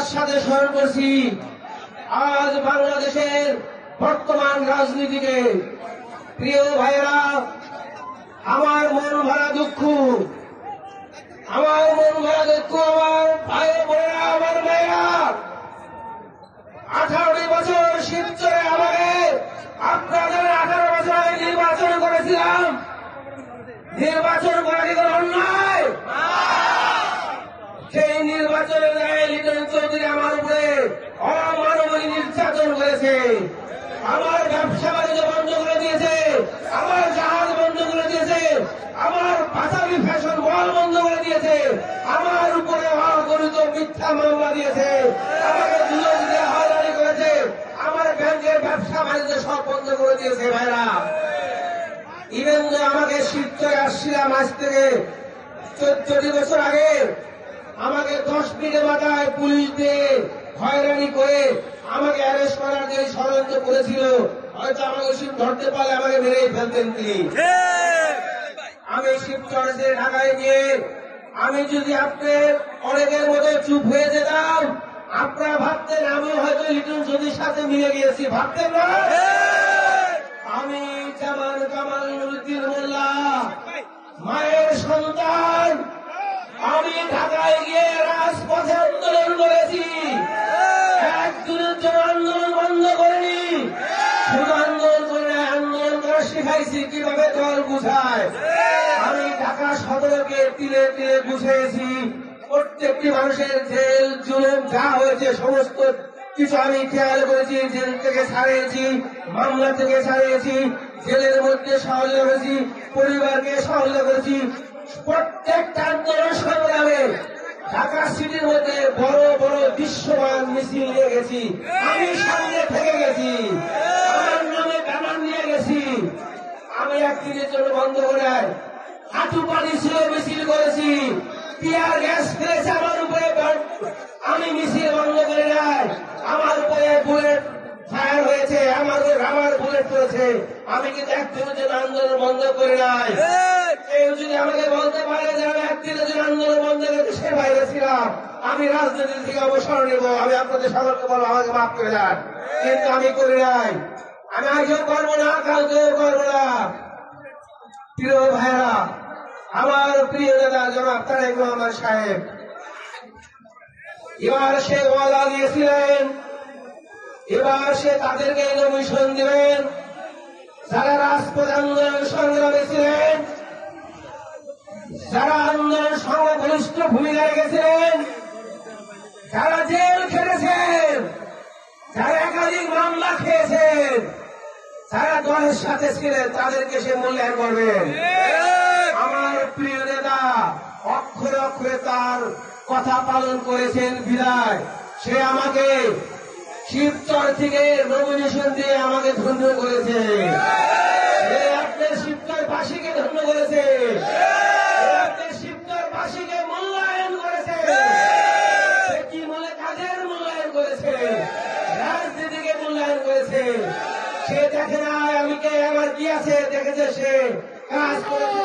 শ্রদ্ধার সাথে স্মরণ করছি আজ বাংলাদেশের বর্তমান রাজনীতিকে। প্রিয় ভাইয়েরা, আমার মন ভরা দুঃখ, আমার ভাই বোনেরা, আমার ভাইয়েরা, 18 বছর শিবচরে আমাকে আপনাদের 18 বছর আগে নির্বাচন করেছিলাম। নির্বাচন করা কি কোনো অন্যায়? সেই নির্বাচনের গায়ে লিটন চৌধুরী আমার উপরে অমানবিক নির্যাতন করেছে। আমার ব্যবসা বাণিজ্য বন্ধ করে দিয়েছে, আমার জাহাজ বন্ধ করে দিয়েছে, আমার পাঁচালি ফ্যাশন মল বন্ধ করে দিয়েছে, আমার উপরে অগণিত মিথ্যা মামলা দিয়েছে, আমাকে দুদক দিয়ে হয়রানি করেছে, আমার ব্যাংকের ব্যবসা বাণিজ্য সব বন্ধ করে দিয়েছে। ভাইরা, ইভেন যে আমাকে শিবচরে আসছিলাম আজ থেকে 14 বছর আগে, আমাকে 10 মিনিটের মাথায় পুলিশ দিয়ে হয়রানি করে আমাকে অ্যারেস্ট করার যে ষড়যন্ত্র করেছিল, হয়তো আমাকে শিব ধরতে পারলে আমাকে মেরেই ফেলতেন তিনি। আমি শিবচর থেকে ঢাকায় গিয়ে আমি যদি আপনার অনেকের মতো চুপ হয়ে যেতাম, আপনারা ভাবতেন আমি হয়তো লিটন চৌধুরীর সাথে মিলে গিয়েছি, ভাবতেন না? আমি জামান কামাল নুরুদ্দিন মোল্লা, মায়ের সন্তান। আমি ঢাকায় গিয়ে রাজপথে আন্দোলন করেছি, একদিনের জন্য আন্দোলন বন্ধ করিনি। শুধু আন্দোলন করে আন্দোলন করা শিখাইছি কিভাবে দল গুছায়। আমি ঢাকা সদরকে তিলে তিলে গুছিয়েছি। প্রত্যেকটি মানুষের জেল জুলুম যা হয়েছে সমস্ত কিছু আমি খেয়াল করেছি। জেল থেকে ছাড়িয়েছি, মামলা থেকে ছাড়িয়েছি, জেলের মধ্যে সাহায্য করেছি, পরিবারকে সাহায্য করেছি। প্রত্যেকটা আন্দোলন সংগ্রামে ঢাকা সিটির মধ্যে বড় বড় দৃশ্যমান মিছিল নিয়ে গেছি, আমি সামনে থেকে গেছি, আমার নামে ব্যানার নিয়ে গেছি। আমি একদিনের জন্য বন্ধ করে হাঁটু পানি ছিল মিছিল করেছি, টিয়ার গ্যাস ফেলেছে আমার উপরে, আমি মিছিল বন্ধ করে নাই। আমার উপরে বুলেট ফায়ার হয়েছে, আমার বুলেট করেছে, আমি কিন্তু একদিনের জন্য আন্দোলন বন্ধ করে নাই। কেউ যদি আমাকে বলতে পারে যে আমি একদিনের জন্য আন্দোলন বন্ধ করে সে বাইরে ছিলাম, আমি রাজনীতি থেকে অবসর নেব, আমি আপনাদের সকলকে বলবো আমাকে মাফ করে দেন, কিন্তু আমি করি নাই। আমি আগেও করবো না, কালকেও করবো না। প্রিয় ভাইরা, আমার প্রিয় নেতা জনাব তারেক রহমান সাহেব এবার সে ওয়াদা দিয়েছিলেন, এবার সে তাদেরকে নমিশন দিবেন যারা রাজপথ আন্দোলন সংগ্রামে ছিলেন, যারা আন্দোলন সংঘবলিষ্ঠ ভূমিকা রেখেছিলেন, যারা জেল খেটেছেন, যারা একাধিক মামলা খেয়েছেন, যারা দলের সাথে ছিলেন, তাদেরকে সে মূল্যায়ন করবেন। আমার প্রিয় নেতা অক্ষরে অক্ষরে তার কথা পালন করেছেন বিদায় সে আমাকে শিবচর থেকে নমিনেশন দিয়ে আমাকে ধন্য করেছে, সে আপনার শিবচরবাসীকে ধন্য করেছে, আপনার শিবচরবাসীকে মূল্যায়ন করেছে। সে কি বলে কাজের মূল্যায়ন করেছে, রাজনীতিকে মূল্যায়ন করেছে। সে দেখে না আমি কে, আমার কি আছে, দেখেছে সে কাজ করেছে।